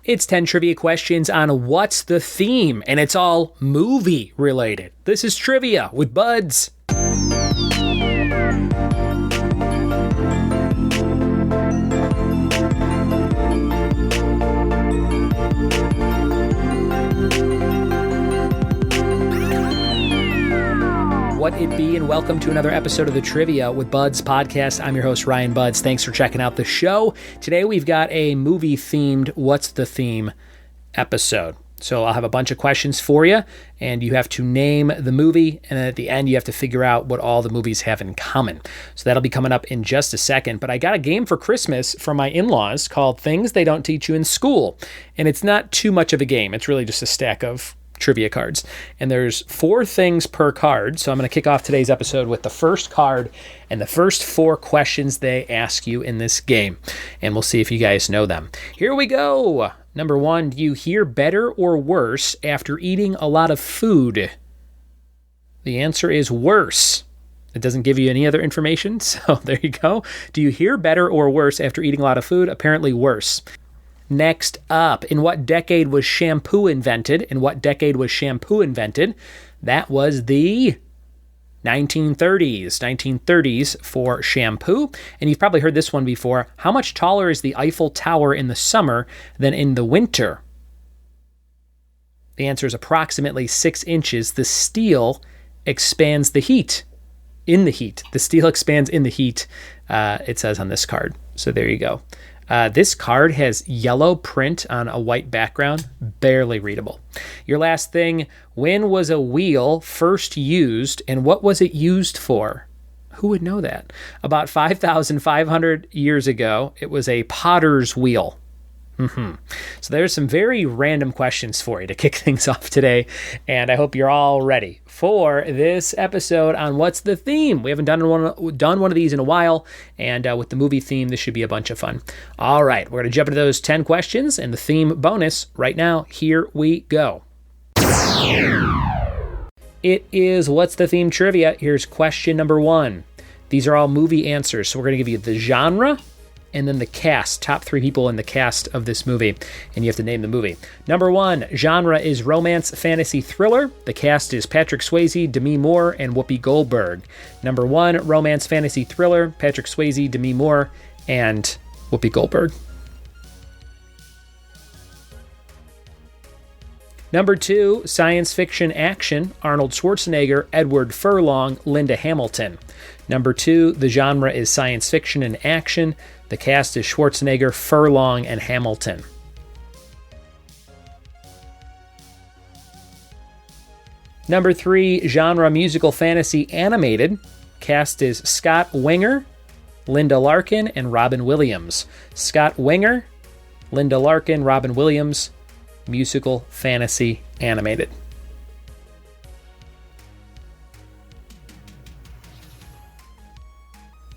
It's 10 trivia questions on what's the theme, and it's all movie related. This is Trivia with Buds. What it be, and welcome to another episode of the Trivia with Buds podcast. I'm your host, Ryan Buds. Thanks for checking out the show. Today we've got a movie-themed What's the Theme episode. So I'll have a bunch of questions for you, and you have to name the movie, and then at the end you have to figure out what all the movies have in common. So that'll be coming up in just a second. But I got a game for Christmas from my in-laws called Things They Don't Teach You in School. And it's not too much of a game. It's really just a stack of trivia cards. And there's 4 things per card. So I'm going to kick off today's episode with the first card and the first 4 questions they ask you in this game. And we'll see if you guys know them. Here we go. Number 1, do you hear better or worse after eating a lot of food? The answer is worse. It doesn't give you any other information. So there you go. Do you hear better or worse after eating a lot of food? Apparently worse. Next up, in what decade was shampoo invented? That was the 1930s. 1930s for shampoo. And you've probably heard this one before. How much taller is the Eiffel Tower in the summer than in the winter? The answer is approximately 6 inches. The steel expands the heat. In the heat. The steel expands in the heat, it says on this card. So there you go. This card has yellow print on a white background, barely readable. Your last thing, when was a wheel first used and what was it used for? Who would know that? About 5,500 years ago, it was a potter's wheel. So there's some very random questions for you to kick things off today, and I hope you're all ready for this episode on What's the Theme. We haven't done one of these in a while, and with the movie theme, this should be a bunch of fun. All right, we're going to jump into those 10 questions and the theme bonus right now. Here we go. It is What's the Theme trivia. Here's question number 1. These are all movie answers, so we're going to give you the genre and then the cast, top 3 people in the cast of this movie, and you have to name the movie. Number 1, genre is romance, fantasy, thriller. The cast is Patrick Swayze, Demi Moore, and Whoopi Goldberg. Number 1, romance, fantasy, thriller, Patrick Swayze, Demi Moore, and Whoopi Goldberg. Number 2, science fiction action, Arnold Schwarzenegger, Edward Furlong, Linda Hamilton. Number 2, the genre is science fiction and action. The cast is Schwarzenegger, Furlong, and Hamilton. Number 3, genre musical fantasy animated. Cast is Scott Winger, Linda Larkin, and Robin Williams. Scott Winger, Linda Larkin, Robin Williams, musical fantasy animated.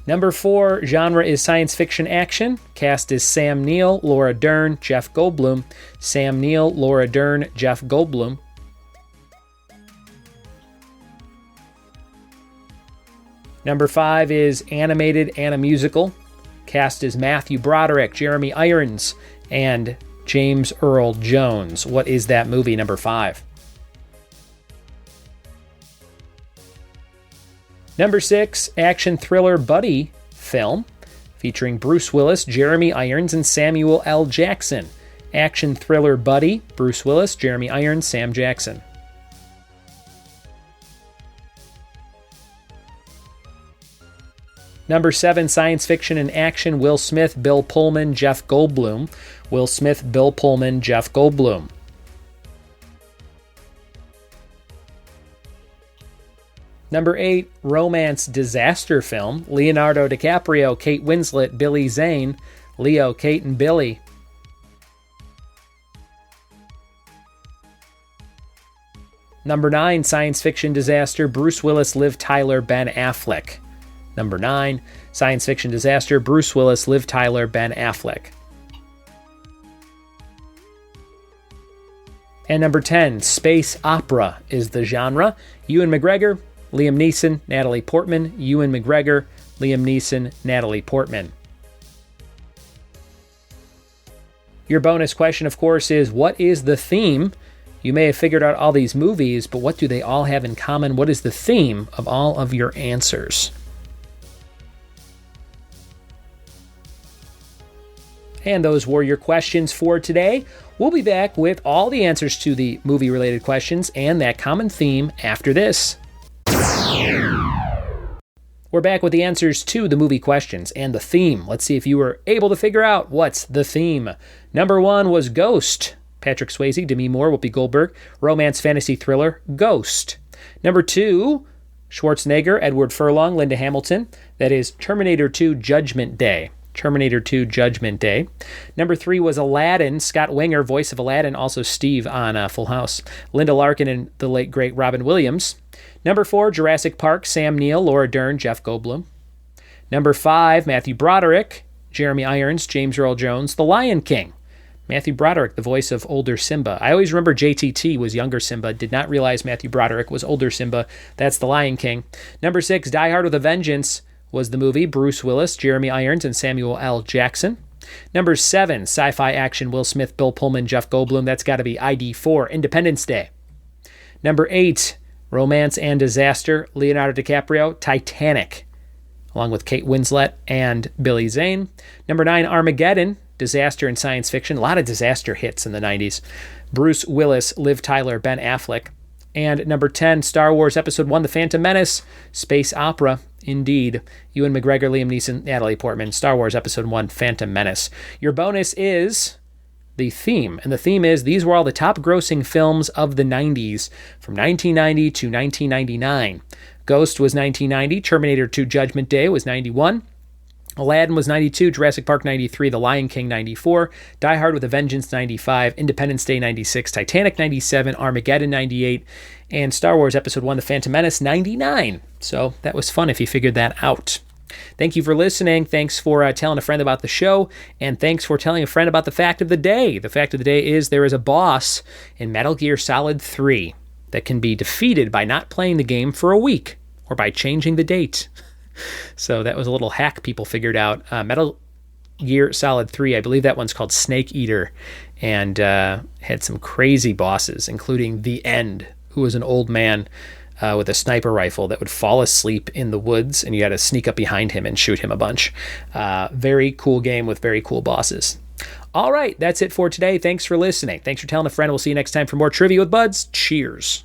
Number 4, genre is science fiction action. Cast is Sam Neill, Laura Dern, Jeff Goldblum. Sam Neill, Laura Dern, Jeff Goldblum. Number 5 is animated and a musical. Cast is Matthew Broderick, Jeremy Irons, and James Earl Jones. What is that movie, number 5? Number 6, action thriller buddy film featuring Bruce Willis, Jeremy Irons, and Samuel L. Jackson. Action thriller buddy, Bruce Willis, Jeremy Irons, Sam Jackson. Number 7, science fiction and action, Will Smith, Bill Pullman, Jeff Goldblum. Will Smith, Bill Pullman, Jeff Goldblum. Number 8, romance disaster film, Leonardo DiCaprio, Kate Winslet, Billy Zane, Leo, Kate, and Billy. Number 9, science fiction disaster, Bruce Willis, Liv Tyler, Ben Affleck. Number 9, science fiction disaster, Bruce Willis, Liv Tyler, Ben Affleck. And number 10, space opera is the genre. Ewan McGregor, Liam Neeson, Natalie Portman. Ewan McGregor, Liam Neeson, Natalie Portman. Your bonus question, of course, is what is the theme? You may have figured out all these movies, but what do they all have in common? What is the theme of all of your answers? And those were your questions for today. We'll be back with all the answers to the movie-related questions and that common theme after this. We're back with the answers to the movie questions and the theme. Let's see if you were able to figure out what's the theme. Number 1 was Ghost. Patrick Swayze, Demi Moore, Whoopi Goldberg. Romance fantasy thriller, Ghost. Number 2, Schwarzenegger, Edward Furlong, Linda Hamilton. That is Terminator 2 Judgment Day. Terminator 2 Judgment Day. Number 3 was Aladdin, Scott Winger, voice of Aladdin, also Steve on Full House. Linda Larkin and the late great Robin Williams. Number 4, Jurassic Park, Sam Neill, Laura Dern, Jeff Goldblum. Number 5, Matthew Broderick, Jeremy Irons, James Earl Jones, The Lion King. Matthew Broderick, the voice of older Simba. I always remember JTT was younger Simba. Did not realize Matthew Broderick was older Simba. That's The Lion King. Number 6, Die Hard with a Vengeance was the movie. Bruce Willis, Jeremy Irons, and Samuel L. Jackson. Number 7, sci-fi action, Will Smith, Bill Pullman, Jeff Goldblum. That's got to be ID4, Independence Day. Number 8, romance and disaster, Leonardo DiCaprio, Titanic, along with Kate Winslet and Billy Zane. Number 9, Armageddon, disaster and science fiction. A lot of disaster hits in the 90s. Bruce Willis, Liv Tyler, Ben Affleck. And number 10, Star Wars Episode 1, The Phantom Menace, space opera, indeed. Ewan McGregor, Liam Neeson, Natalie Portman, Star Wars Episode 1, Phantom Menace. Your bonus is the theme. And the theme is these were all the top grossing films of the 90s from 1990 to 1999. Ghost was 1990. Terminator 2 Judgment Day was 91. Aladdin was 92, Jurassic Park 93, The Lion King 94, Die Hard with a Vengeance 95, Independence Day 96, Titanic 97, Armageddon 98, and Star Wars Episode 1, The Phantom Menace 99. So that was fun if you figured that out. Thank you for listening. Thanks for telling a friend about the show, and thanks for telling a friend about the fact of the day. The fact of the day is there is a boss in Metal Gear Solid 3 that can be defeated by not playing the game for a week or by changing the date. So that was a little hack people figured out. Metal Gear Solid 3, I believe that one's called Snake Eater, and had some crazy bosses, including The End, who was an old man with a sniper rifle that would fall asleep in the woods, and you had to sneak up behind him and shoot him a bunch. Very cool game with very cool bosses. All right, that's it for today. Thanks for listening. Thanks for telling a friend. We'll see you next time for more Trivia with Buds. Cheers.